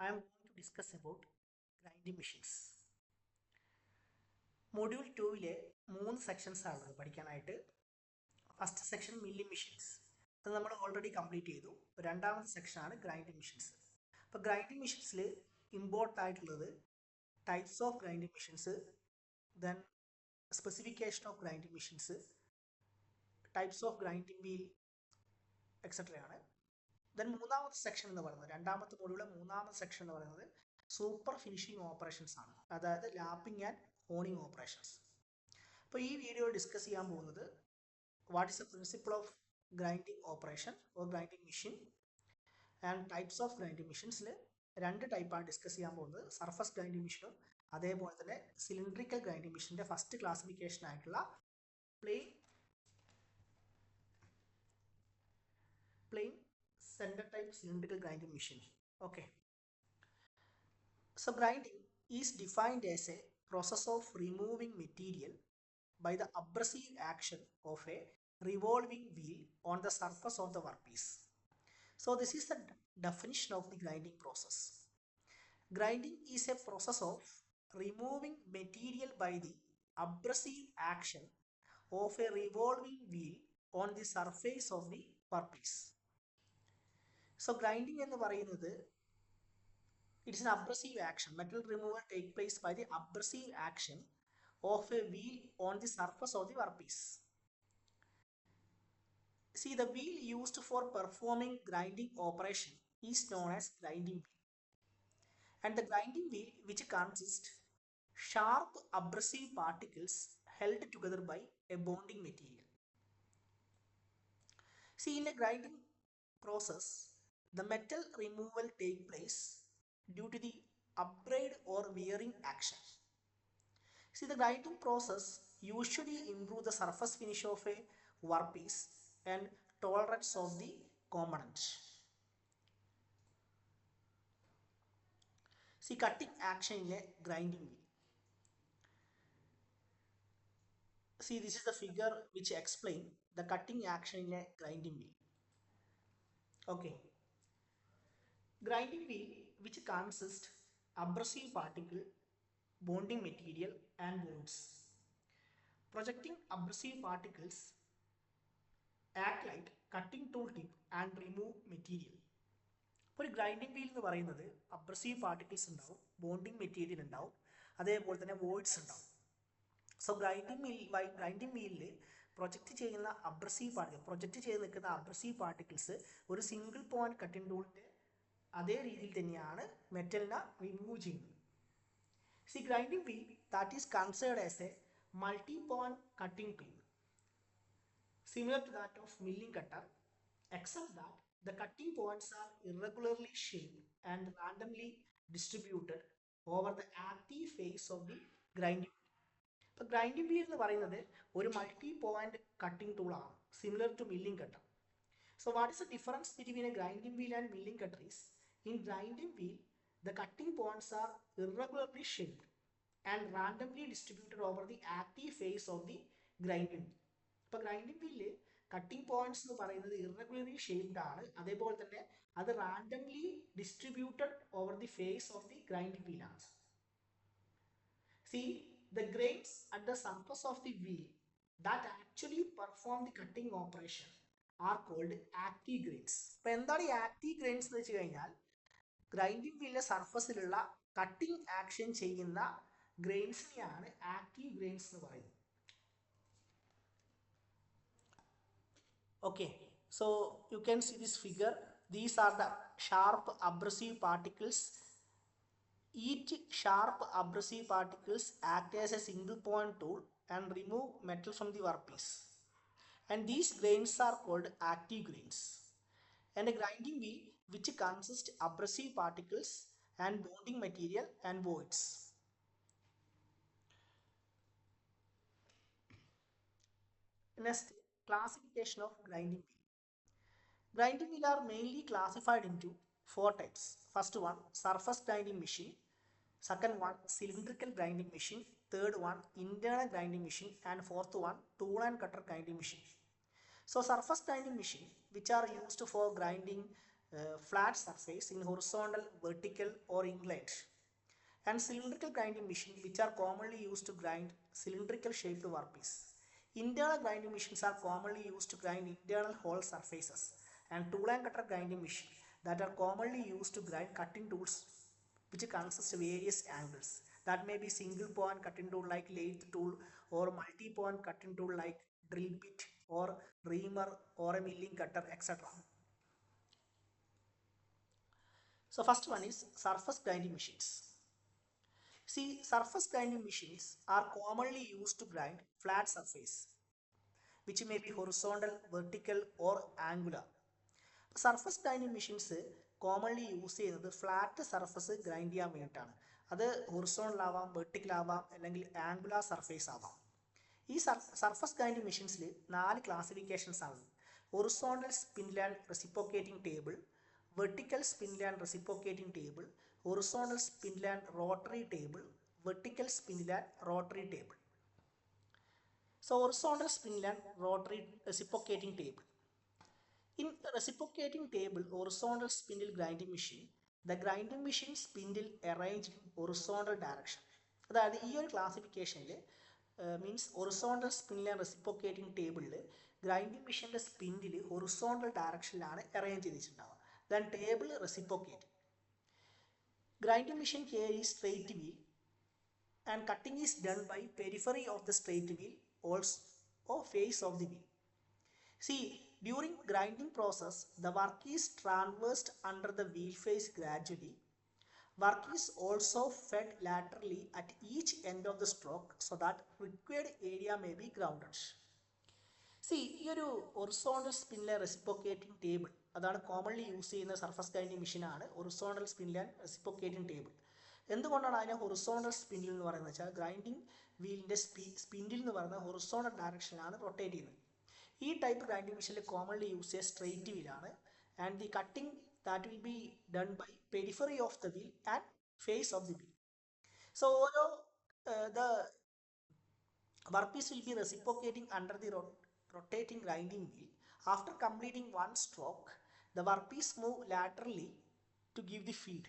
I am going to discuss about grinding machines. Module 2-ലെ 3 sections ആണ് പഠിക്കാനായിട്ട്. First section milling machines, അത് നമ്മൾ ഓൾറെഡി കംപ്ലീറ്റ് ചെയ്തു. രണ്ടാമത്തെ സെക്ഷനാണ് ഗ്രൈൻഡിങ് മെഷീൻസ്. അപ്പോൾ ഗ്രൈൻഡിങ് മെഷീൻസിൽ ഇമ്പോർട്ടൻ്റ് ആയിട്ടുള്ളത് types of grinding machines, then specification of grinding machines, types of grinding wheel എക്സെട്രയാണ്. ദെൻ മൂന്നാമത്തെ സെക്ഷൻ എന്ന് പറയുന്നത്, രണ്ടാമത്തെ മൊഡ്യൂളിലെ മൂന്നാമത്തെ സെക്ഷൻ എന്ന് പറയുന്നത് സൂപ്പർ ഫിനിഷിംഗ് ഓപ്പറേഷൻസ് ആണ്, അതായത് ലാപ്പിംഗ് ആൻഡ് ഹോണിങ് ഓപ്പറേഷൻസ്. അപ്പോൾ ഈ വീഡിയോ ഡിസ്കസ് ചെയ്യാൻ പോകുന്നത് what is the principle of grinding operation or grinding machine and types of grinding മെഷീൻസിൽ രണ്ട് ടൈപ്പാണ് ഡിസ്കസ് ചെയ്യാൻ പോകുന്നത്. സർഫസ് ഗ്രൈൻഡിങ് മെഷീനും അതേപോലെ തന്നെ സിലിണ്ടറിക്കൽ ഗ്രൈൻഡിങ് മെഷീൻ്റെ ഫസ്റ്റ് ക്ലാസിഫിക്കേഷൻ ആയിട്ടുള്ള plain center type cylindrical grinding machine. Okay. So grinding is defined as a process of removing material by the abrasive action of a revolving wheel on the surface of the workpiece. So this is the definition of the grinding process. Grinding is a process of removing material by the abrasive action of a revolving wheel on the surface of the workpiece. So grinding എന്ന് പറയുന്നത് it is an abrasive action. Metal removal take place by the abrasive action of a wheel on the surface of the workpiece. See, the wheel used for performing grinding operation is known as grinding wheel. And the grinding wheel, which consists sharp abrasive particles held together by a bonding material. See, in a grinding process, the metal removal take place due to the upgrade or wearing action. See, the grinding process usually improve the surface finish of a workpiece and tolerance of the component. See, cutting action in a grinding wheel. See, this is the figure which explain the cutting action in a grinding wheel. Okay. Grinding wheel, which consists abrasive particle, bonding material and bolts. Projecting abrasive particles act like cutting tool tip and remove material. അപ്പോൾ ഒരു grinding wheel എന്ന് പറയുന്നത് abrasive particles ഉണ്ടാവും, bonding material ഉണ്ടാവും, അതേപോലെ തന്നെ voids ഉണ്ടാവും. So grinding വീലിൽ പ്രൊജക്റ്റ് ചെയ്യുന്ന പ്രൊജക്റ്റ് ചെയ്ത് നിൽക്കുന്ന അബ്രസീവ് പാർട്ടിക്കിൾസ് ഒരു സിംഗിൾ പോയിന്റ് കട്ടിംഗ് ടൂളിൻ്റെ അതേ രീതിയിൽ തന്നെയാണ് മെറ്റലിനെ റിമൂവ് ചെയ്യുന്നത്. See grinding wheel that is considered as a multi point cutting tool similar to that of milling cutter, except that the cutting points are irregularly shaped and randomly distributed over the active phase of the grinding wheel. ഇപ്പോൾ grinding wheel എന്ന് പറയുന്നത് ഒരു multi point cutting ടൂളാണ്, similar to milling cutter. So what is the difference between a grinding wheel and milling cutter is, in grinding wheel, the cutting points are irregularly shaped and randomly distributed over the active phase of the grinding wheel. ഇപ്പോൾ grinding വീലിൽ cutting points എന്ന് പറയുന്നത് irregularly shaped ആണ്, അതേപോലെ തന്നെ അത് randomly distributed over the face of the grinding wheel ആണ്. See the grains at the surface of the wheel that actually perform the cutting operation are called active grains. അപ്പോൾ എന്താണ് ഈ ആക്റ്റീവ് ഗ്രെയിൻസ് എന്ന് വെച്ച് കഴിഞ്ഞാൽ, ഗ്രൈൻഡിങ് വീലിന്റെ സർഫസിലുള്ള കട്ടിംഗ് ആക്ഷൻ ചെയ്യുന്ന ഗ്രെയിൻസിനെയാണ് active grains എന്ന് പറയുന്നത്. Okay, so you can see this figure. These are the sharp abrasive particles. Each sharp abrasive particles act as a single point tool and remove metal from the workpiece. And these grains are called active grains. And a grinding wheel which consists abrasive particles and bonding material and voids. Next, classification of grinding wheel. Grinding wheel are mainly classified into 4 types. First one, surface grinding machine. Second one, cylindrical grinding machine. Third one, internal grinding machine. And fourth one, tool and cutter grinding machine. So surface grinding machine, which are used for grinding flat surface in horizontal, vertical or inclined, and cylindrical grinding machine which are commonly used to grind cylindrical shaped workpiece. Internal grinding machines are commonly used to grind internal hole surfaces, and tool and cutter grinding machine that are commonly used to grind cutting tools which consist of various angles. That may be single point cutting tool like lathe tool, or multi point cutting tool like drill bit or reamer or a milling cutter, etc. So first one is surface grinding machines. See, surface grinding machines are commonly used to grind flat surface, which may be horizontal, vertical or angular. Surface grinding machines commonly use ചെയ്യുന്നത് flat surface grind ചെയ്യാൻ വേണ്ടിയിട്ടാണ്. അത് horizontal ആവാം, vertical ആവാം, അല്ലെങ്കിൽ angular surface ആവാം. ഈ surface grinding മെഷീൻസിൽ 4 classifications ആണ്. Horizontal spindle and reciprocating table, vertical spindle and reciprocating table, horizontal spindle and rotary table, vertical spindle and rotary table. So horizontal spindle and rotary reciprocating table. In the reciprocating table horizontal spindle grinding machine, the grinding machine spindle arranged in horizontal direction. അതായത് ഈ ഒരു ക്ലാസിഫിക്കേഷനിൽ means horizontal spindle and reciprocating ടേബിളിൽ grinding മെഷീൻ്റെ spindle horizontal ഡയറക്ഷനിലാണ് arrange ചെയ്തിട്ടുണ്ടാവുക. Then table reciprocate. Grinding machine carries straight wheel and cutting is done by periphery of the straight wheel also face of the wheel. See, during grinding process, the work is traversed under the wheel face gradually. Work is also fed laterally at each end of the stroke so that required area may be grounded. See, ഈ ഒരു horizontal spindle reciprocating table അതാണ് commonly use ചെയ്യുന്ന surface grinding മെഷീനാണ് horizontal spindle reciprocating table. എന്തുകൊണ്ടാണ് അതിനെ horizontal spindle എന്ന് പറയുന്നത് വെച്ചാൽ ഗ്രൈൻഡിങ് വീലിൻ്റെ സ്പിൻഡിൽ എന്ന് പറയുന്നത് ഹൊറിസോണ്ടൽ ഡയറക്ഷനിലാണ് റൊട്ടേറ്റ് ചെയ്യുന്നത്. ഈ ടൈപ്പ് ഗ്രൈൻഡിങ് മെഷീനിൽ കോമൺലി യൂസ് ചെയ്യുക സ്ട്രെയിറ്റ് വീലാണ്, and the cutting that will be done by periphery of the wheel and face of the wheel. So ഓരോ the workpiece will be reciprocating under the rotating grinding wheel. After completing one stroke, the workpiece move laterally to give the feed.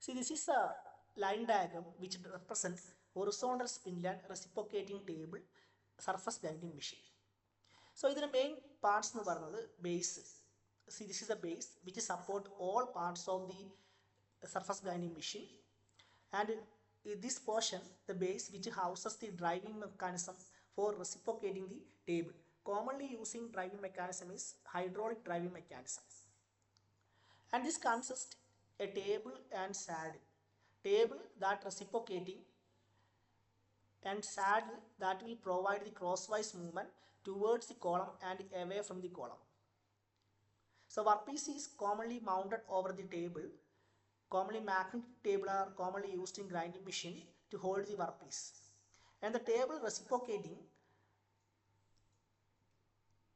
See, this is a line diagram which represents horizontal spindle and reciprocating table surface grinding machine. So, ഇതിന്റെ main parts എന്ന് പറയുന്നത് base. See, this is the base which support all parts of the surface grinding machine, and this portion, the base which houses the driving mechanism for reciprocating the table. Commonly using driving mechanism is hydraulic driving mechanism, and this consists a table and saddle. Table that reciprocating and saddle that will provide the crosswise movement towards the column and away from the column. So workpiece is commonly mounted over the table. Commonly magnetic table are commonly used in grinding machine to hold the workpiece, and the table reciprocating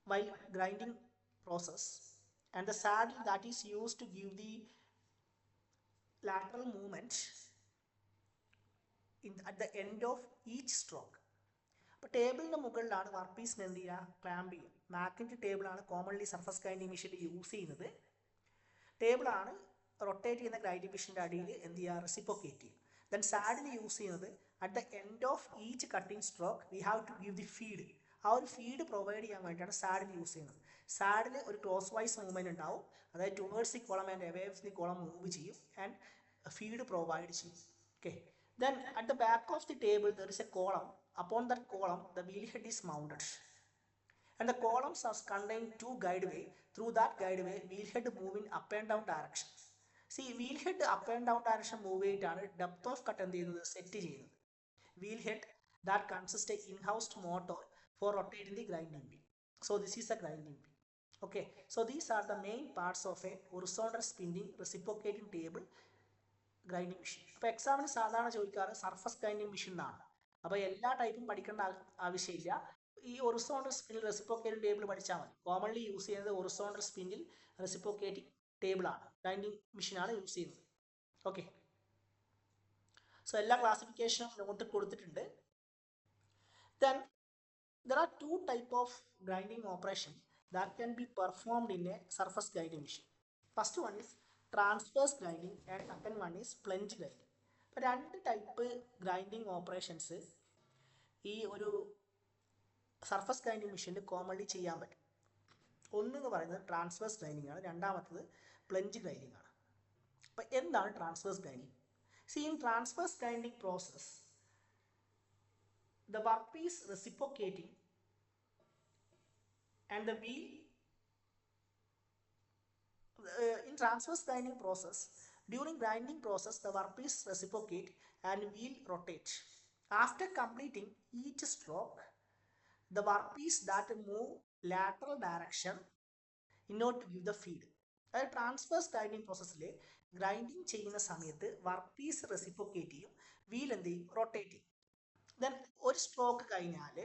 while grinding process, and the saddle that is used to give the lateral movement at the end of each stroke. അപ്പോൾ ടേബിളിൻ്റെ മുകളിലാണ് വർക്ക്പീസിന് എന്ത് ചെയ്യുക, clamp ചെയ്യുക. Magnetic ടേബിളാണ് commonly surface grinding മെഷീനിൽ use ചെയ്യുന്നത്. ടേബിളാണ് rotate ചെയ്യുന്ന grinding മെഷീൻ്റെ അടിയിൽ എന്ത് ചെയ്യുക, റെസിപ്രോക്കേറ്റ് ചെയ്യുക. ദെൻ സാഡിൽ യൂസ് ചെയ്യുന്നത് at the end of each cutting stroke we have to give the feed. ആ ഒരു ഫീഡ് പ്രൊവൈഡ് ചെയ്യാൻ വേണ്ടിയിട്ടാണ് സാഡിൽ യൂസ് ചെയ്യുന്നത്. സാഡിൽ ഒരു ക്രോസ് വൈസ് മൂവ്മെൻറ്റ് ഉണ്ടാവും, അതായത് towards the column and away from the column move ചെയ്യും ആൻഡ് ഫീഡ് പ്രൊവൈഡ് ചെയ്യും. Okay, then at the back of the table there is a column. Upon that column the wheel head is mounted, and the columns are contain two guide way. Through that guide way wheel head move in up and down direction. See, wheel head up and down direction move ചെയ്തിട്ടാണ് depth of cut എന്ത് ചെയ്യുന്നത്, set ചെയ്യുന്നത്. Wheel head that consists a in-house motor for rotating the grinding wheel. So this is a grinding wheel. Okay, so these are the main parts of a horizontal spinning reciprocating table grinding machine. അപ്പോൾ എക്സാമിന് സാധാരണ ചോദിക്കാറ് surface grinding machine എന്നാണ്. അപ്പോൾ എല്ലാ ടൈപ്പും പഠിക്കേണ്ട ആവശ്യമില്ല. ഈ ഹൊറിസോണ്ടൽ സ്പിൻഡിൽ റെസിപ്രോക്കേറ്റിംഗ് ടേബിൾ പഠിച്ചാൽ മതി. കോമൺലി യൂസ് ചെയ്യുന്നത് ഹൊറിസോണ്ടൽ സ്പിൻഡിൽ റെസിപ്രോക്കേറ്റിംഗ് ടേബിളാണ്, ഗ്രൈൻഡിങ് മെഷീനാണ് യൂസ് ചെയ്യുന്നത്. ഓക്കെ, സോ എല്ലാ ക്ലാസിഫിക്കേഷനും നോട്ട് കൊടുത്തിട്ടുണ്ട്. Then there are two type of grinding operation that can be performed in a surface grinding machine. First one is transverse grinding and second one is plunge grinding. ഇപ്പോൾ രണ്ട് type grinding operations ഈ ഒരു surface grinding മെഷീനിൽ commonly ചെയ്യാൻ പറ്റും. ഒന്നെന്ന് പറയുന്നത് transverse grinding ആണ്, രണ്ടാമത്തത് പ്ലഞ്ച് ഗ്രൈൻഡിങ് ആണ്. അപ്പോൾ എന്താണ് transverse grinding? In transverse grinding process the workpiece reciprocating and the wheel in transverse grinding process, during grinding process the workpiece reciprocate and wheel rotate. After completing each stroke, the workpiece that move lateral direction in order to give the feed. അതായത് transverse grinding പ്രോസസ്സിൽ grinding ചെയ്യുന്ന സമയത്ത് work piece reciprocate ചെയ്യും, wheel എന്ത് ചെയ്യും, rotate ചെയ്യും. Then ഒരു stroke കഴിഞ്ഞാൽ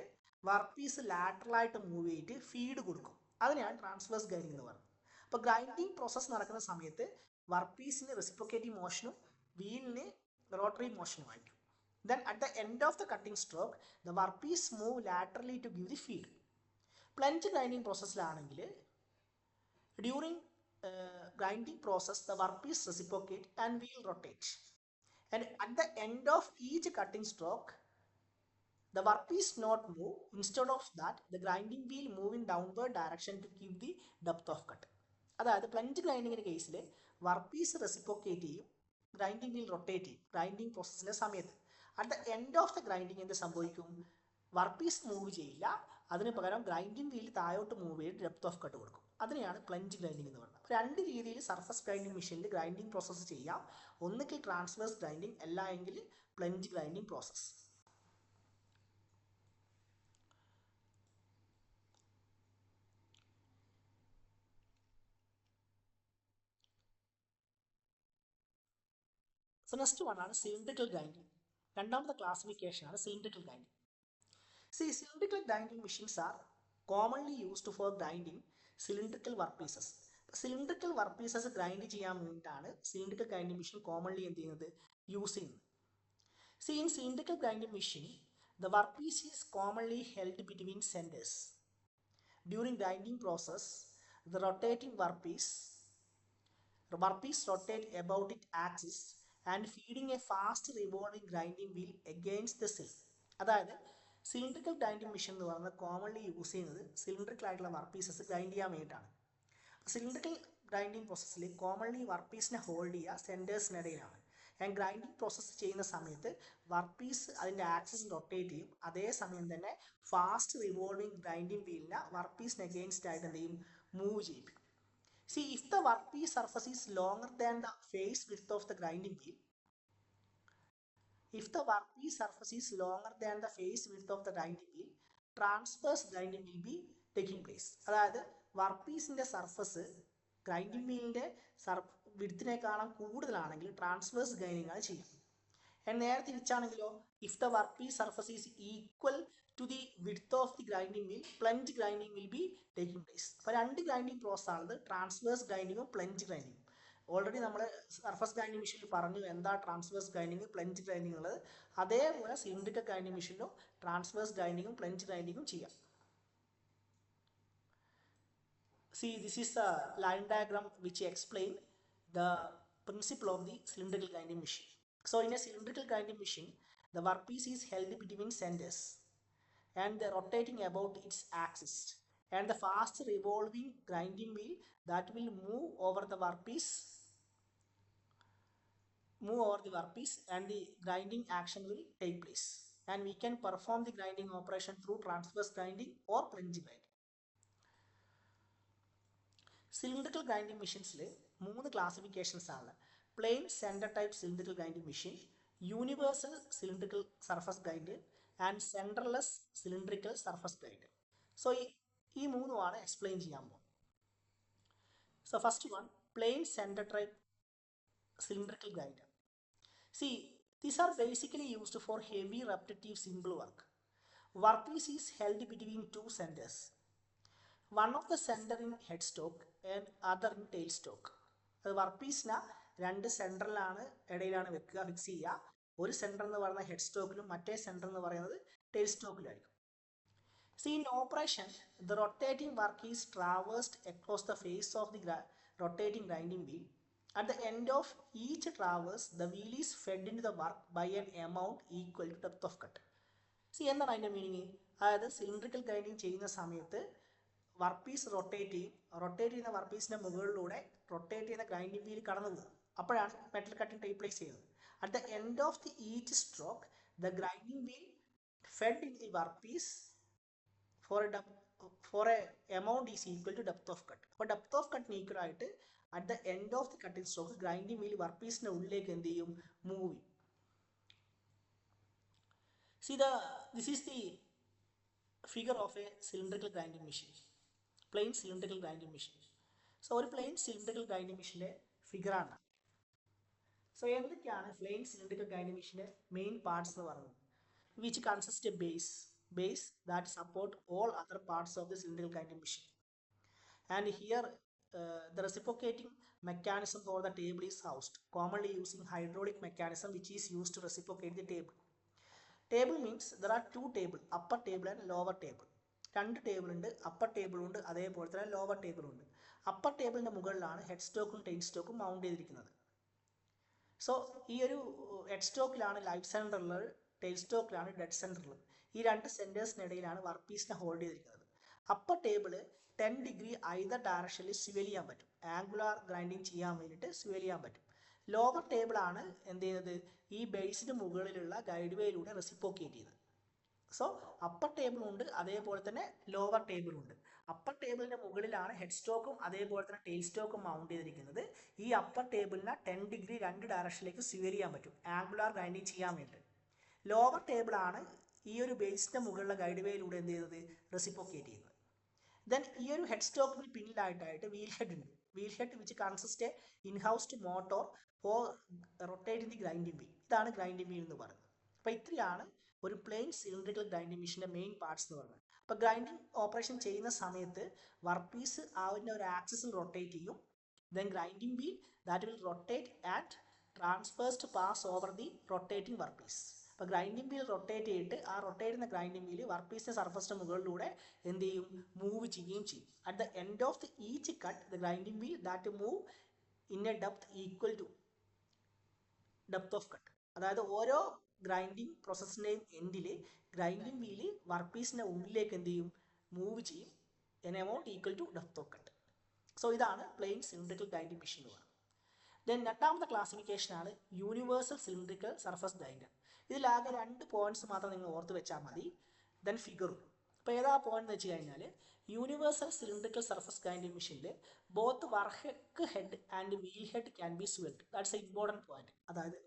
വർക്ക് പീസ് ലാറ്ററലായിട്ട് മൂവ് ചെയ്തിട്ട് ഫീഡ് കൊടുക്കും. അതിനെയാണ് ട്രാൻസ്വേഴ്സ് ഗ്രൈൻഡിങ് എന്ന് പറയുന്നത്. അപ്പോൾ ഗ്രൈൻഡിങ് പ്രോസസ്സ് നടക്കുന്ന സമയത്ത് വർക്ക് പീസിന് റെസിപ്രോക്കേറ്റീവ് മോഷനും വീലിന് റോട്ടറി മോഷനും ആയിരിക്കും. Then at the end of the cutting stroke the work piece move laterally to give the feed. Plunge grinding പ്രോസസ്സിലാണെങ്കിൽ during grinding process the workpiece reciprocate and wheel rotate, and at the end of each cutting stroke the workpiece not move. Instead of that the grinding wheel move in downward direction to keep the depth of cut. അതായത് plunge ഗ്രൈൻഡിങ്ങിൻ്റെ കേസിൽ work piece reciprocate ചെയ്യും, grinding wheel rotate ചെയ്യും grinding പ്രോസസ്സിൻ്റെ സമയത്ത്. At the end of the grinding എന്ത് സംഭവിക്കും, work piece move ചെയ്യില്ല, അതിന് പകരം ഗ്രൈൻഡിങ് വീൽ താഴോട്ട് മൂവ് ചെയ്ത് ഡെപ്ത് ഓഫ് കട്ട് കൊടുക്കും. അതിനെയാണ് പ്ലഞ്ച് ഗ്രൈൻഡിങ് എന്ന് പറയുന്നത്. രണ്ട് രീതിയിൽ സർഫസ് ഗ്രൈൻഡിങ് മെഷീനിൽ ഗ്രൈൻഡിങ് പ്രോസസ്സ് ചെയ്യാം. ഒന്നുകിൽ ട്രാൻസ്വേഴ്സ് ഗ്രൈൻഡിങ്, അല്ല എങ്കിൽ plunge grinding process. So next one ആണ് സിലിണ്ടറിക്കൽ ഗ്രൈൻഡിങ്. രണ്ടാമത്തെ ക്ലാസിഫിക്കേഷൻ ആണ് cylindrical grinding. Cylindrical grinding machines R commonly used for grinding cylindrical work pieces. Cylindrical work pieces grind ചെയ്യാൻ വേണ്ടിയിട്ടാണ് സിലിണ്ടറിക്കൽ ഗ്രൈൻഡിങ് മെഷീൻ കോമൺലി എന്ത് ചെയ്യുന്നത്, use ചെയ്യുന്നത്. In cylindrical grinding machine the work piece is commonly held between centres. During grinding process the rotating work piece rotate about its axis and feeding a fast revolving grinding wheel against the sill. അതായത് cylindrical grinding machine എന്ന് പറയുന്നത് commonly use ചെയ്യുന്നത് cylindrical ആയിട്ടുള്ള work pieces grind ചെയ്യാൻ വേണ്ടിയിട്ടാണ്. Cylindrical grinding പ്രോസസ്സിൽ commonly work പീസിനെ hold ചെയ്യുക സെൻറ്റേഴ്സിനിടയിലാണ്. And grinding process ചെയ്യുന്ന സമയത്ത് വർക്ക് പീസ് അതിൻ്റെ ആക്സിസ് റൊട്ടേറ്റ് ചെയ്യും, അതേസമയം തന്നെ ഫാസ്റ്റ് റിവോൾവിംഗ് ഗ്രൈൻഡിങ് വീലിനെ വർക്ക് പീസിന് അഗെയിൻസ്റ്റ് ആയിട്ട് എന്ത് ചെയ്യും, മൂവ് ചെയ്യിപ്പിക്കും. If the workpiece surface is longer than the face width of the grinding wheel, transverse grinding will be taking place. അതായത് വർക്ക് പീസിൻ്റെ സർഫസ് ഗ്രൈൻഡിങ് വീലിൻ്റെ വിഡ്ത്തിനേക്കാളും കൂടുതലാണെങ്കിൽ ട്രാൻസ്വേഴ്സ് ഗ്രൈൻഡിങ് ആണ് ചെയ്യുക. നേരെ തിരിച്ചാണെങ്കിലോ, if the work piece surface is equal to the width of the grinding wheel, plunge grinding will be taking place. അപ്പോൾ രണ്ട് ഗ്രൈൻഡിങ് പ്രോസസ് ആണത്, ട്രാൻസ്വേഴ്സ് ഗ്രൈൻഡിങ്ങും പ്ലഞ്ച് ഗ്രൈൻഡിങ്ങും. ഓൾറെഡി നമ്മൾ സർഫസ് ഗ്രൈൻഡിങ് മെഷീനിൽ പറഞ്ഞു എന്താ ട്രാൻസ്വേഴ്സ് ഗ്രൈൻഡിങ്, പ്ലഞ്ച് ഗ്രൈൻഡിങ് ഉള്ളത്. അതേപോലെ cylindrical grinding മെഷീനിലും transverse ഗ്രൈൻഡിങ്ങും plunge ഗ്രൈൻഡിങ്ങും ചെയ്യാം. This is a line diagram which explain the principle of the cylindrical grinding machine. So in a cylindrical grinding machine, the workpiece is held between centers and rotating about its axis, and the fast revolving grinding wheel that will move over the workpiece, and the grinding action will take place, and we can perform the grinding operation through transverse grinding or plunge grinding. Cylindrical grinding machines le മൂന്ന് classifications ആണ്. Plain centre type cylindrical grinding machine, universal cylindrical surface grinder and centreless cylindrical surface grinder. So ഈ മൂന്നുമാണ് explain ചെയ്യാൻ പോകുന്നത്. So first one, plain centre type cylindrical grinder. These are basically used for heavy repetitive simple work. Workpiece is held between two centers. One of the center in headstock and other in tailstock. വർക്ക്പീസിനെ രണ്ട് സെൻറ്ററിലാണ് ഇടയിലാണ് വെക്കുക, fix ചെയ്യുക. ഒരു centre എന്ന് പറയുന്നത് head സ്റ്റോക്കിലും മറ്റേ centre എന്ന് പറയുന്നത് tail സ്റ്റോക്കിലായിരിക്കും. See, in operation, the rotating work is traversed across the face of the rotating grinding wheel. At the end of each traverse, the wheel is fed into the work by an amount equal to depth of cut. See എന്താണ് അതിൻ്റെ meaning? അതായത് cylindrical grinding ചെയ്യുന്ന സമയത്ത് work piece rotate ചെയ്യുന്ന work പീസിൻ്റെ മുകളിലൂടെ rotate ചെയ്യുന്ന grinding wheel കടന്നു പോകും. അപ്പോഴാണ് മെറ്റൽ കട്ടിങ് ടേക്ക് പ്ലേസ് ചെയ്യുന്നത്. At the end of the each stroke the grinding wheel fed in the work piece for a amount is equal to depth of cut. അപ്പോൾ depth of കട്ടിന് equal ആയിട്ട് at the end of the cutting stroke grinding wheel work പീസിൻ്റെ ഉള്ളിലേക്ക് എന്ത് ചെയ്യും? Move ചെയ്യും. See, this is the figure of a cylindrical grinding machine, plain cylindrical grinding machine. So ഒരു plain cylindrical grinding machineന്റെ figure ആണ്. So എന്തൊക്കെയാണ് plain cylindrical grinding machineന്റെ മെയിൻ പാർട്സ് എന്ന് പറയുന്നത്? Which consists a base that support all other parts of the cylindrical grinding machine. And here the reciprocating mechanism for the table is housed, commonly using hydraulic mechanism which is used to reciprocate the table. Table means there are two table, upper table and lower table. രണ്ട് table ഉണ്ട്, upper table ഉണ്ട്, അതേപോലെ തന്നെ lower table ഉണ്ട്. Upper ടേബിളിൻ്റെ മുകളിലാണ് head സ്റ്റോക്കും tail സ്റ്റോക്കും mount ചെയ്തിരിക്കുന്നത്. So ഈ ഒരു ഹെഡ് സ്റ്റോക്കിലാണ് ലൈഫ് സെൻറ്റർ ഉള്ളത്, ടെയിൽ സ്റ്റോക്കിലാണ് ഡെഡ് സെൻറ്റർ ഉള്ളത്. ഈ രണ്ട് സെൻറ്റേഴ്സിനിടയിലാണ് വർക്ക് പീസിനെ ഹോൾഡ് ചെയ്തിരിക്കുന്നത്. അപ്പർ ടേബിള് 10 ഡിഗ്രി ഐദർ ഡയറക്ഷനിൽ സ്വിവൽ ചെയ്യാൻ പറ്റും, ആംഗുലാർ ഗ്രൈൻഡിങ് ചെയ്യാൻ വേണ്ടിയിട്ട് സ്വിവൽ ചെയ്യാൻ പറ്റും. ലോവർ ടേബിൾ ആണ് എന്ത് ചെയ്യുന്നത്? ഈ ബേസിന് മുകളിലുള്ള ഗൈഡ് വേയിലൂടെ റെസിപ്രോക്കേറ്റ് ചെയ്തത്. സോ അപ്പർ ടേബിളും ഉണ്ട്, അതേപോലെ തന്നെ ലോവർ ടേബിളും ഉണ്ട്. അപ്പർ ടേബിളിൻ്റെ മുകളിലാണ് ഹെഡ് സ്റ്റോക്കും അതേപോലെ തന്നെ ടെയിൽ സ്റ്റോക്കും മൗണ്ട് ചെയ്തിരിക്കുന്നത്. ഈ അപ്പർ ടേബിളിന് 10 ഡിഗ്രി രണ്ട് ഡയറക്ഷനിലേക്ക് സ്വിവൽ ചെയ്യാൻ പറ്റും, ആംഗുലാർ ഗ്രൈൻഡിങ് ചെയ്യാൻ വേണ്ടി. ലോവർ ടേബിളാണ് ഈ ഒരു ബേസിൻ്റെ മുകളിലുള്ള ഗൈഡ് വേയിലൂടെ എന്ത് ചെയ്യുന്നത്? റെസിപ്രോക്കേറ്റ് ചെയ്യുന്നത്. ദെൻ ഈ ഒരു ഹെഡ് സ്റ്റോക്കിന് പിന്നിലായിട്ടായിട്ട് വീൽ ഹെഡ് ഉണ്ട്. Wheel head which consist a in housed motor for rotating the grinding wheel. ഇതാണ് ഗ്രൈൻഡിങ് വീൽ എന്ന് പറയുന്നത്. അപ്പോൾ ഇത്രയാണ് ഒരു പ്ലെയിൻ സിലിണ്ടറിക്കൽ ഗ്രൈൻഡിങ് മെഷീൻ്റെ മെയിൻ പാർട്സ് എന്ന് പറയുന്നത്. അപ്പോൾ ഗ്രൈൻഡിങ് ഓപ്പറേഷൻ ചെയ്യുന്ന സമയത്ത് വർക്ക് പീസ് അതിൻ്റെ ഒരു ആക്സിസിൽ റൊട്ടേറ്റ് ചെയ്യും. Then grinding wheel that will rotate and transfers pass over the rotating work piece. അപ്പോൾ ഗ്രൈൻഡിങ് വീൽ റൊട്ടേറ്റ് ചെയ്തിട്ട് ആ റൊട്ടേറ്റ് ചെയ്യുന്ന ഗ്രൈൻഡിങ് വീൽ വർക്ക് പീസിൻ്റെ സർഫസിൻ്റെ മുകളിലൂടെ എന്ത് ചെയ്യും? മൂവ് ചെയ്യുകയും ചെയ്യും. At the end of the each cut the grinding wheel that move in a depth equal to depth of cut. അതായത് ഓരോ ഗ്രൈൻഡിങ് പ്രോസസ്സിൻ്റെയും എൻഡിൽ ഗ്രൈൻഡിങ് വീല് വർക്ക് പീസിൻ്റെ ഉള്ളിലേക്ക് എന്ത് ചെയ്യും? മൂവ് ചെയ്യും an amount equal to depth of cut. So ഇതാണ് plain cylindrical grinding machine എന്ന് പറയുന്നത്. ദെൻ രണ്ടാമത്തെ ക്ലാസിഫിക്കേഷനാണ് യൂണിവേഴ്സൽ സിലിണ്ടറിക്കൽ സർഫസ് ഗ്രൈൻഡർ. ഇതിലാകെ 2 പോയിന്റ്സ് മാത്രം നിങ്ങൾ ഓർത്ത് വെച്ചാൽ മതി. ദെൻ ഫിഗറും. അപ്പോൾ ഏതാ പോയിന്റ് എന്ന് വെച്ച് കഴിഞ്ഞാൽ യൂണിവേഴ്സൽ സിലിണ്ടറിക്കൽ സർഫസ് ഗ്രൈൻഡിങ് മെഷീനിൽ both work head and wheel head can be swivelled. That's a important point. അതായത്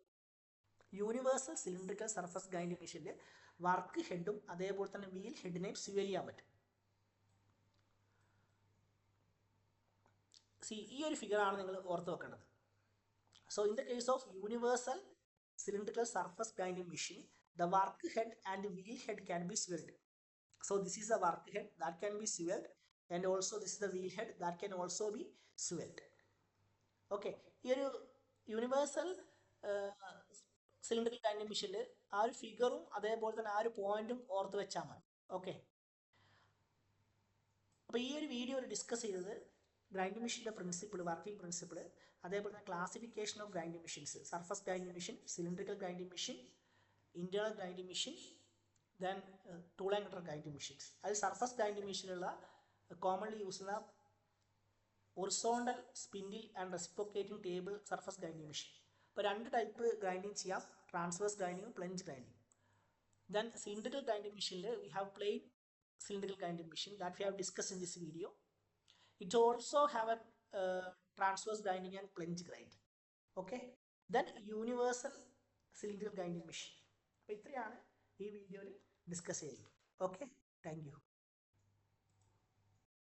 യൂണിവേഴ്സൽ സിലിണ്ടറിക്കൽ സർഫസ് ഗ്രൈൻഡിങ് മെഷീനിൽ വർക്ക് ഹെഡും അതേപോലെ തന്നെ വീൽ ഹെഡിനെയും സ്വിവൽ ചെയ്യാൻ പറ്റും. ഈ ഒരു ഫിഗറാണ് നിങ്ങൾ ഓർത്ത് വെക്കേണ്ടത്. So in the case of universal cylindrical surface grinding machine, the work head and wheel head can be swelled. So this is the work head that can be swelled, and also this is the wheel head that can also be swelled. Okay, ഈ ഒരു universal cylindrical grinding മെഷീനിൽ ആ ഒരു ഫിഗറും അതേപോലെ തന്നെ ആ ഒരു പോയിന്റും ഓർത്ത് വെച്ചാൽ മതി. ഓക്കെ, അപ്പോൾ ഈ ഒരു വീഡിയോയിൽ ഡിസ്കസ് ചെയ്തത് ഗ്രൈൻഡിങ് മെഷീൻ്റെ പ്രിൻസിപ്പിൾ, വർക്കിംഗ് പ്രിൻസിപ്പിൾ, അതേപോലെ തന്നെ classification of grinding machines, surface grinding machine, cylindrical grinding machine, internal grinding machine, then tool and cutter grinding machines. അതിൽ സർഫസ് ഗ്രൈൻഡിങ് മെഷീനുള്ള കോമൺലി യൂസ് ചെയ്യുന്ന horizontal spindle and reciprocating table surface grinding machine. അപ്പോൾ 2 type grinding ചെയ്യാം, transverse grinding, plunge grinding. Then cylindrical grinding മെഷീനിൽ we have plain cylindrical grinding machine that we have discussed in this video. It also have a transverse grinding and plunge grinding. Okay, then universal cylindrical grinding machine. അപ്പോൾ ഇത്രയാണ് ഈ വീഡിയോയിൽ discuss ചെയ്യുന്നത്. Okay, thank you.